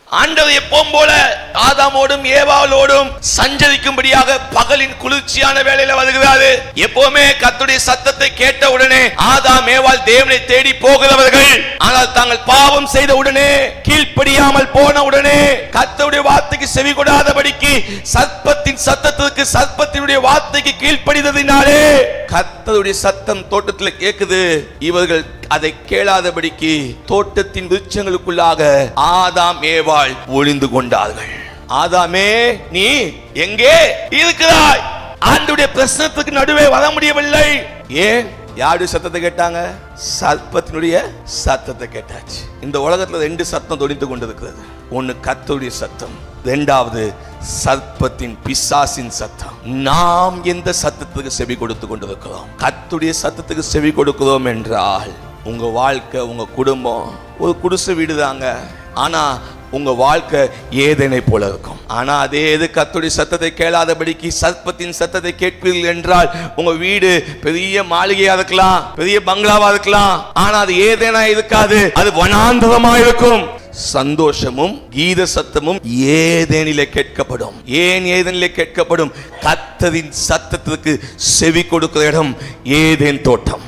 ஆண்டவர் எப்பவும் போல ஆதாமோடும் ஏவாளோடும் சஞ்சரிக்கும்படியாக பகலின் குளிர்ச்சியான வேளையில வருகிறாரு. எப்பவுமே கர்த்தருடைய சத்தத்தை கேட்ட உடனே ஆதாம் ஏவாள் தேவனை தேடி போகிறவர்கள். ஆனால் தாங்கள் பாவம் செய்த உடனே, கீழ்ப்படியாமல் போன உடனே, கர்த்தருடைய வார்த்தைக்கு செவி கொடாதபடிக்கு சர்ப்பத்தின் சத்தத்திற்கு, சர்ப்பத்தினுடைய வார்த்தைக்கு கீழ்ப்படிந்ததினாலே கர்த்தருடைய சத்தம் தோட்டத்தில் கேட்குது. இவர்கள் அதை கேளாதபடிக்கு தோட்டத்தின் விருட்சங்களுக்குள்ளாக ஆதாம் ஏவாள் ஒளிந்து கொண்டார்கள். ஆதாமே, நீ எங்கே இருக்கிறாய்? ஆண்டவருடைய பிரசன்னத்துக்கு நடுவே வர முடியவில்லை. ஏன்? யாருடைய சத்தத்தை கேட்டாங்க? சர்ப்பத்தினுடைய சத்தத்தை கேட்டாச்சு. இந்த உலகத்துல 2 சத்தம் தொனித்து கொண்டிருக்கிறது. ஒன்னு கர்த்தருடைய சத்தம், இரண்டாவது சர்ப்பத்தின் பிசாசின் சத்தம். நாம் எந்த சத்தத்துக்கு செவி கொடுத்து கொண்டிருக்கிறோம்? கர்த்தருடைய சத்தத்துக்கு செவி கொடுக்கிறோம் என்றால் உங்க வாழ்க்கை, உங்க குடும்பம் ஒரு குடிசை வீடு தாங்க. ஆனா உங்க வாழ்க்கை ஏதேனை போல இருக்கும். ஆனா அதே கர்த்தருடைய சத்தத்தை கேளாதபடிக்கு சர்ப்பத்தின் சத்தத்தை கேட்பீர்கள் என்றால் உங்க வீடு பெரிய மாளிகையா இருக்கலாம், பெரிய பங்களாவா இருக்கலாம். ஆனா அது ஏதேனா இருக்காது, அது வனாந்தரமா இருக்கும். சந்தோஷமும் கீத சத்தமும் ஏதேனிலே கேட்கப்படும். ஏன் ஏதேனிலே கேட்கப்படும்? கர்த்தரின் சத்தத்திற்கு செவி கொடுக்கிற இடம் ஏதேன் தோட்டம்.